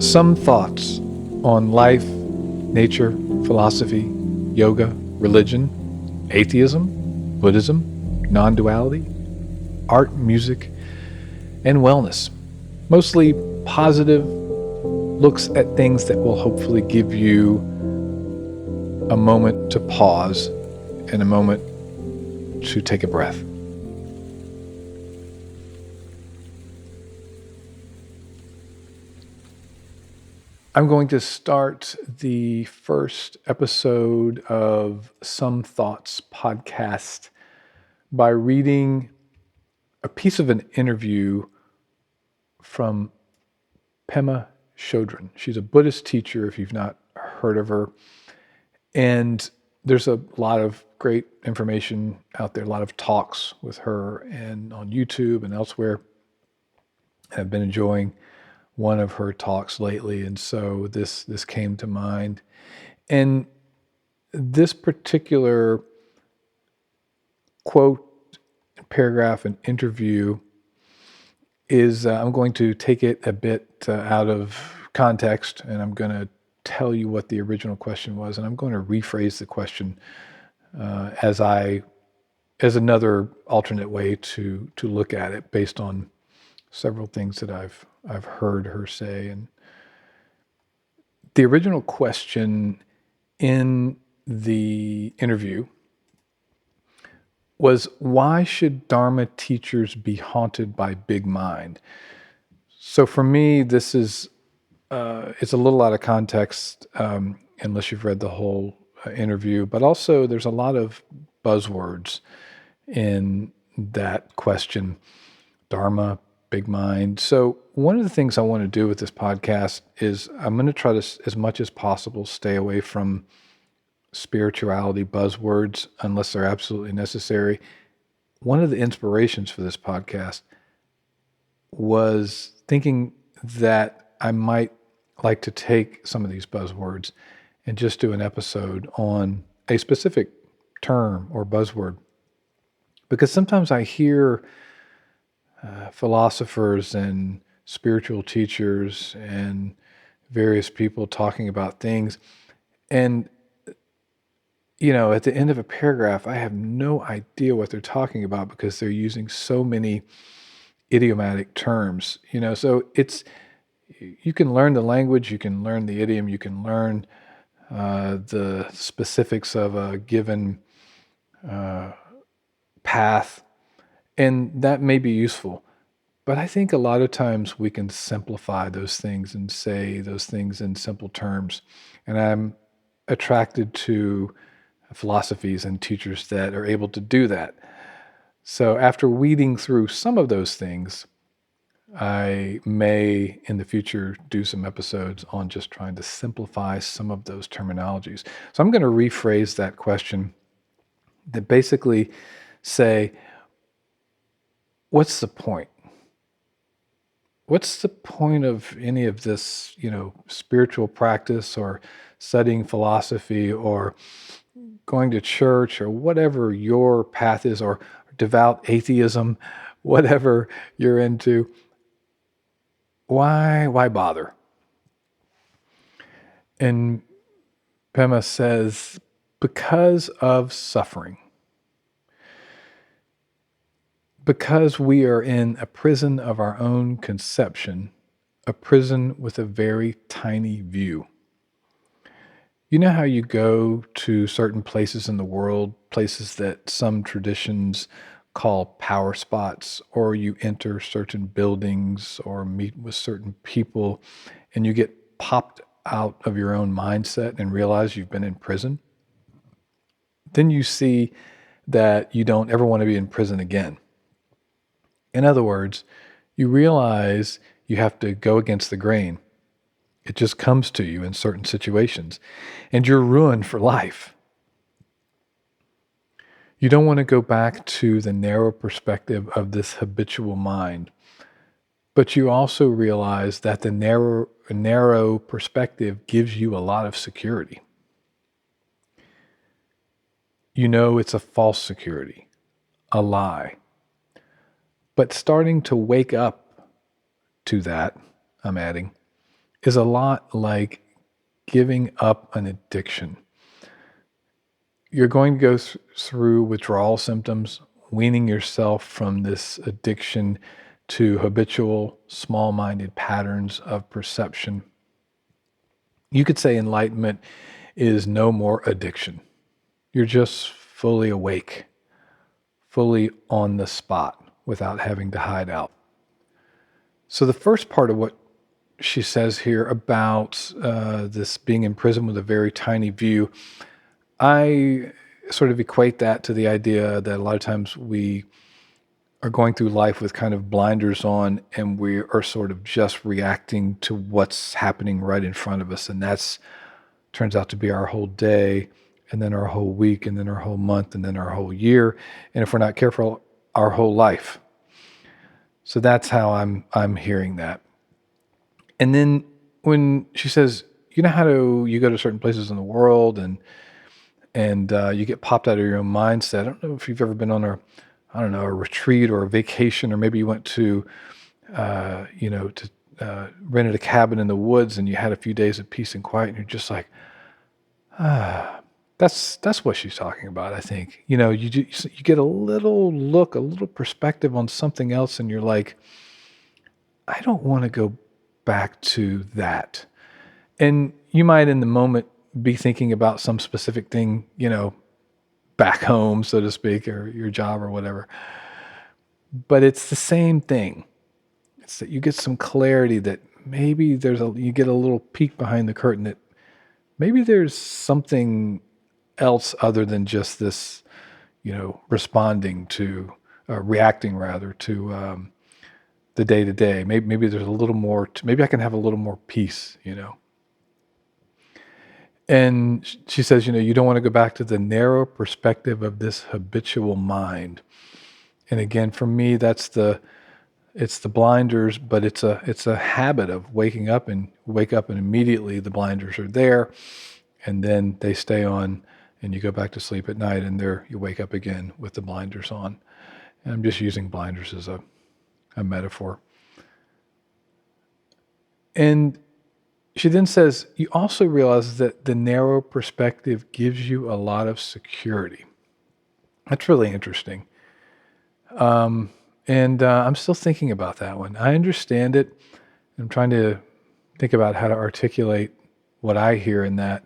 Some thoughts on life, nature, philosophy, yoga, religion, atheism, Buddhism, non-duality, art, music, and wellness. Mostly positive looks at things that will hopefully give you a moment to pause and a moment to take a breath. I'm going to start the first episode of Some Thoughts podcast by reading a piece of an interview from Pema Chodron. She's a Buddhist teacher, if you've not heard of her. And there's a lot of great information out there, a lot of talks with her and on YouTube and elsewhere. I've been enjoying one of her talks lately, and so this came to mind. And this particular quote, paragraph, and interview is, I'm going to take it a bit out of context, and I'm going to tell you what the original question was, and I'm going to rephrase the question as another alternate way to look at it based on several things that I've heard her say. And the original question in the interview was, why should Dharma teachers be haunted by big mind? So for me, this is it's a little out of context unless you've read the whole interview, but also there's a lot of buzzwords in that question: Dharma, big mind. So one of the things I want to do with this podcast is I'm going to try to, as much as possible, stay away from spirituality buzzwords unless they're absolutely necessary. One of the inspirations for this podcast was thinking that I might like to take some of these buzzwords and just do an episode on a specific term or buzzword. Because sometimes I hear philosophers and spiritual teachers and various people talking about things, and at the end of a paragraph, I have no idea what they're talking about because they're using so many idiomatic terms. So you can learn the language, you can learn the idiom, you can learn the specifics of a given path, and that may be useful. But I think a lot of times we can simplify those things and say those things in simple terms. And I'm attracted to philosophies and teachers that are able to do that. So after weeding through some of those things, I may in the future do some episodes on just trying to simplify some of those terminologies. So I'm going to rephrase that question that basically say, what's the point? What's the point of any of this, spiritual practice or studying philosophy or going to church or whatever your path is, or devout atheism, whatever you're into? Why bother? And Pema says, because of suffering. Because we are in a prison of our own conception, a prison with a very tiny view. You know how you go to certain places in the world, places that some traditions call power spots, or you enter certain buildings or meet with certain people, and you get popped out of your own mindset and realize you've been in prison? Then you see that you don't ever want to be in prison again. In other words, you realize you have to go against the grain. It just comes to you in certain situations, and you're ruined for life. You don't want to go back to the narrow perspective of this habitual mind, but you also realize that the narrow perspective gives you a lot of security. It's a false security, a lie. But starting to wake up to that, I'm adding, is a lot like giving up an addiction. You're going to go through withdrawal symptoms, weaning yourself from this addiction to habitual, small minded patterns of perception. You could say enlightenment is no more addiction. You're just fully awake, fully on the spot without having to hide out. So, the first part of what she says here about this being in prison with a very tiny view, I sort of equate that to the idea that a lot of times we are going through life with kind of blinders on, and we are sort of just reacting to what's happening right in front of us. And that's turns out to be our whole day, and then our whole week, and then our whole month, and then our whole year. And if we're not careful, our whole life. So that's how I'm hearing that. And then when she says, you know how you go to certain places in the world and you get popped out of your own mindset. I don't know if you've ever been on a retreat or a vacation, or maybe you went to rented a cabin in the woods and you had a few days of peace and quiet, and you're just like, that's what she's talking about. I think, you get a little look, a little perspective on something else, and you're like, I don't want to go back to that. And you might in the moment be thinking about some specific thing, back home, so to speak, or your job or whatever. But it's the same thing. It's that you get some clarity that maybe you get a little peek behind the curtain that maybe there's something else other than just this, responding to, reacting rather to the day to day. Maybe there's a little more. Maybe I can have a little more peace, And she says, you don't want to go back to the narrow perspective of this habitual mind. And again, for me, it's the blinders, but it's a habit of waking up and immediately the blinders are there, and then they stay on, and you go back to sleep at night, and you wake up again with the blinders on. And I'm just using blinders as a metaphor. And she then says, you also realize that the narrow perspective gives you a lot of security. That's really interesting. And I'm still thinking about that one. I understand it. I'm trying to think about how to articulate what I hear in that.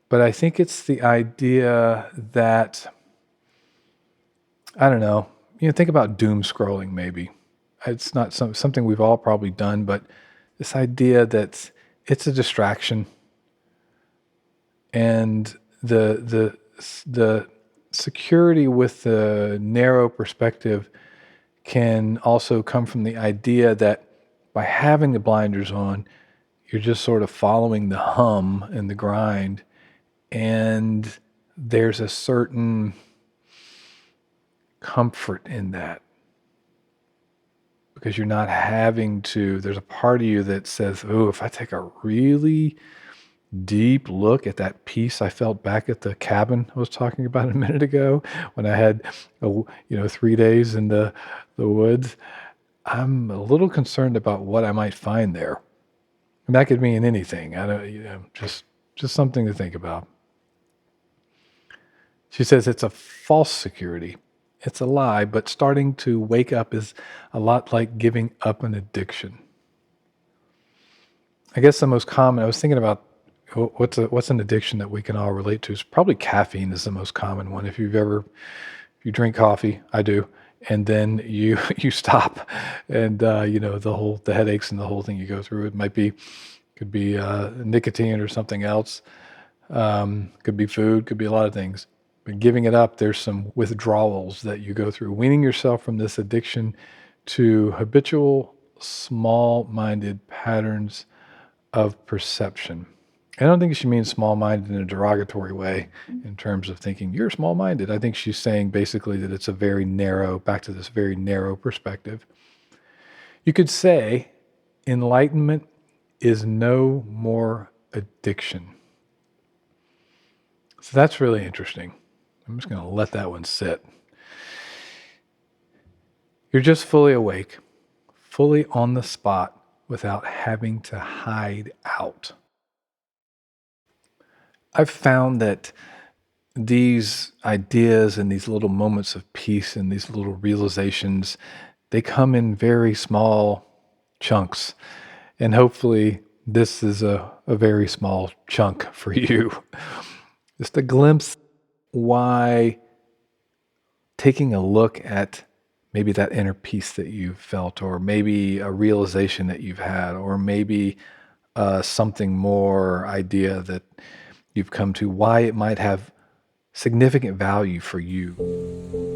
But I think it's the idea that, I don't know, think about doom scrolling maybe. It's not something we've all probably done, but this idea that it's a distraction, and the security with the narrow perspective can also come from the idea that by having the blinders on, you're just sort of following the hum and the grind, and there's a certain comfort in that. Because you're not having to, there's a part of you that says, oh, if I take a really deep look at that peace I felt back at the cabin I was talking about a minute ago, when I had 3 days in the woods, I'm a little concerned about what I might find there. And that could mean anything. I don't, just something to think about. She says it's a false security. It's a lie, but starting to wake up is a lot like giving up an addiction. I guess the most common, I was thinking about what's an addiction that we can all relate to. It's probably caffeine is the most common one. If you drink coffee, I do, and then you stop, and the headaches and the whole thing you go through. It could be nicotine or something else. Could be food, could be a lot of things. But giving it up, there's some withdrawals that you go through, weaning yourself from this addiction to habitual, small-minded patterns of perception. I don't think she means small-minded in a derogatory way in terms of thinking you're small-minded. I think she's saying basically that it's back to this very narrow perspective. You could say enlightenment is no more addiction. So that's really interesting. I'm just going to let that one sit. You're just fully awake, fully on the spot without having to hide out. I've found that these ideas and these little moments of peace and these little realizations, they come in very small chunks. And hopefully, this is a very small chunk for you. Just a glimpse why taking a look at maybe that inner peace that you've felt, or maybe a realization that you've had, or maybe something more idea that you've come to, why it might have significant value for you.